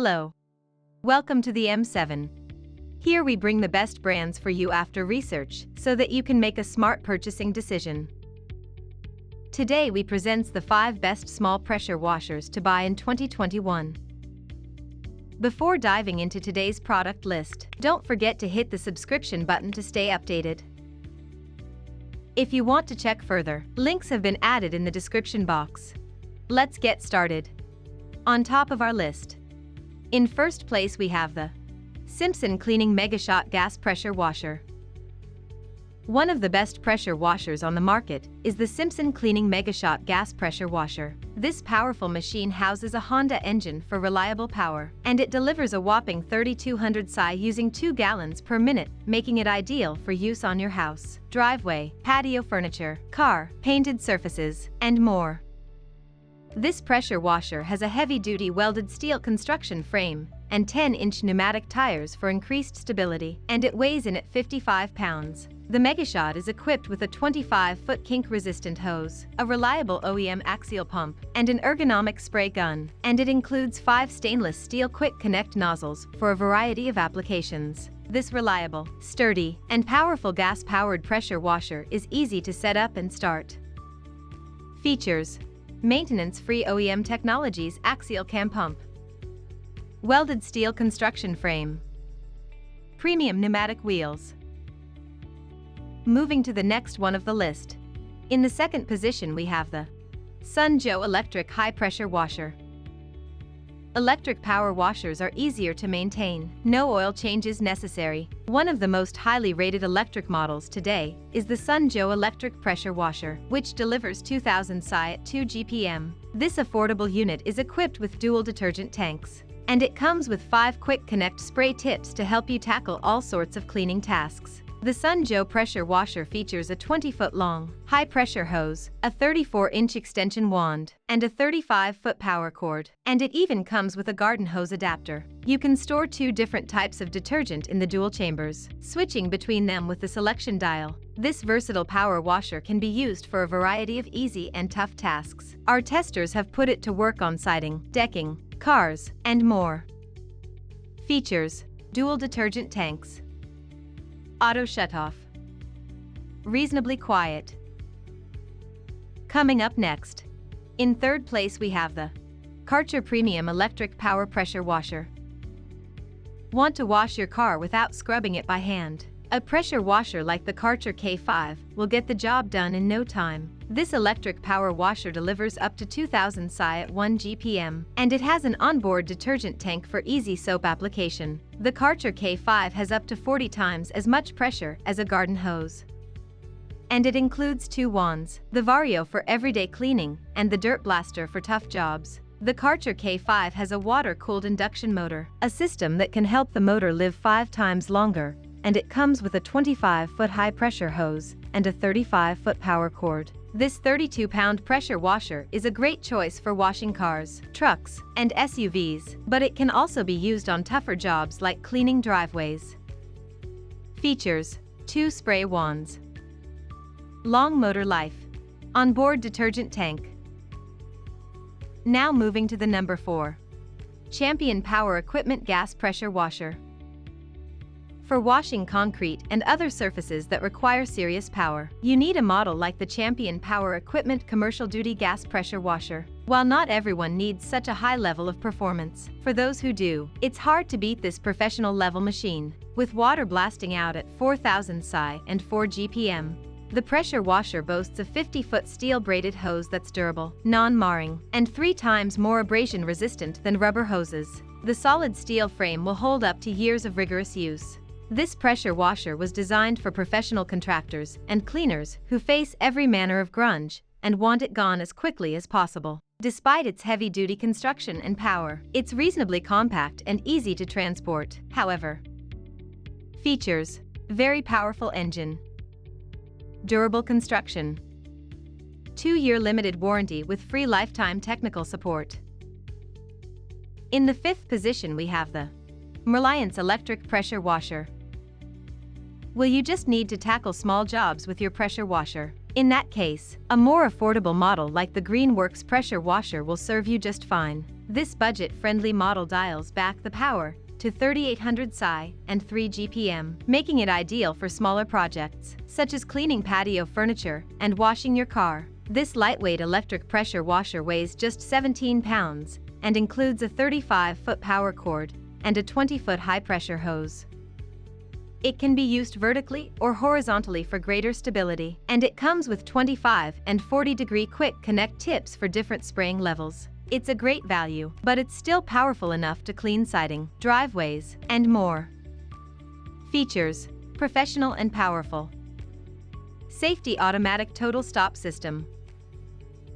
Hello. Welcome to the M7. Here we bring the best brands for you after research, so that you can make a smart purchasing decision. Today we presents the 5 best small pressure washers to buy in 2021. Before diving into today's product list, don't forget to hit the subscription button to stay updated. If you want to check further, links have been added in the description box. Let's get started. On top of our list, in first place we have the Simpson Cleaning Megashot Gas Pressure Washer. One of the best pressure washers on the market is the Simpson Cleaning Megashot Gas Pressure Washer. This powerful machine houses a Honda engine for reliable power, and it delivers a whopping 3,200 psi using 2 gallons per minute, making it ideal for use on your house, driveway, patio furniture, car, painted surfaces, and more. This pressure washer has a heavy-duty welded steel construction frame and 10-inch pneumatic tires for increased stability, and it weighs in at 55 pounds. The Megashot is equipped with a 25-foot kink-resistant hose, a reliable OEM axial pump, and an ergonomic spray gun, and it includes 5 stainless steel quick-connect nozzles for a variety of applications. This reliable, sturdy, and powerful gas-powered pressure washer is easy to set up and start. Features: maintenance-free OEM technologies axial cam pump, welded steel construction frame, premium pneumatic wheels. Moving to the next one of the list. In the second position we have the Sun-Joe Electric High Pressure Washer. Electric power washers are easier to maintain, no oil changes necessary. One of the most highly rated electric models today is the Sun-Joe Electric Pressure Washer, which delivers 2,000 psi at 2 GPM. This affordable unit is equipped with dual detergent tanks, and it comes with 5 quick connect spray tips to help you tackle all sorts of cleaning tasks. The Sun-Joe pressure washer features a 20-foot-long, high-pressure hose, a 34-inch extension wand, and a 35-foot power cord. And it even comes with a garden hose adapter. You can store 2 different types of detergent in the dual chambers, switching between them with the selection dial. This versatile power washer can be used for a variety of easy and tough tasks. Our testers have put it to work on siding, decking, cars, and more. Features: dual detergent tanks, auto shutoff, reasonably quiet. Coming up next, in third place we have the Karcher Premium Electric Power Pressure Washer. Want to wash your car without scrubbing it by hand? A pressure washer like the Karcher K5 will get the job done in no time. This electric power washer delivers up to 2,000 psi at 1 GPM, and it has an onboard detergent tank for easy soap application. The Karcher K5 has up to 40 times as much pressure as a garden hose. And it includes 2 wands, the Vario for everyday cleaning and the Dirt Blaster for tough jobs. The Karcher K5 has a water-cooled induction motor, a system that can help the motor live 5 times longer, and it comes with a 25-foot high-pressure hose and a 35-foot power cord. This 32-pound pressure washer is a great choice for washing cars, trucks, and SUVs, but it can also be used on tougher jobs like cleaning driveways. Features: 2 spray wands, long motor life, onboard detergent tank. Now moving to the number 4. Champion Power Equipment Gas Pressure Washer. For washing concrete and other surfaces that require serious power, you need a model like the Champion Power Equipment Commercial Duty Gas Pressure Washer. While not everyone needs such a high level of performance, for those who do, it's hard to beat this professional level machine. With water blasting out at 4,000 psi and 4 GPM, the pressure washer boasts a 50-foot steel-braided hose that's durable, non-marring, and 3 times more abrasion-resistant than rubber hoses. The solid steel frame will hold up to years of rigorous use. This pressure washer was designed for professional contractors and cleaners who face every manner of grunge and want it gone as quickly as possible. Despite its heavy-duty construction and power, it's reasonably compact and easy to transport. However, features: very powerful engine, durable construction, 2-year limited warranty with free lifetime technical support. In the 5th position we have the Reliance Electric Pressure Washer. Will you just need to tackle small jobs with your pressure washer? In that case, a more affordable model like the Greenworks pressure washer will serve you just fine. This budget-friendly model dials back the power to 3800 psi and 3 GPM, making it ideal for smaller projects, such as cleaning patio furniture and washing your car. This lightweight electric pressure washer weighs just 17 pounds and includes a 35-foot power cord and a 20-foot high-pressure hose. It can be used vertically or horizontally for greater stability, and it comes with 25 and 40-degree quick connect tips for different spraying levels. It's a great value, but it's still powerful enough to clean siding, driveways, and more. Features: professional and powerful. Safety automatic total stop system.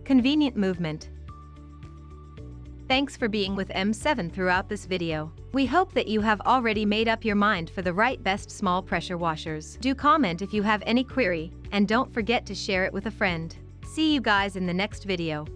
Convenient movement. Thanks for being with M7 throughout this video. We hope that you have already made up your mind for the right best small pressure washers. Do comment if you have any query, and don't forget to share it with a friend. See you guys in the next video.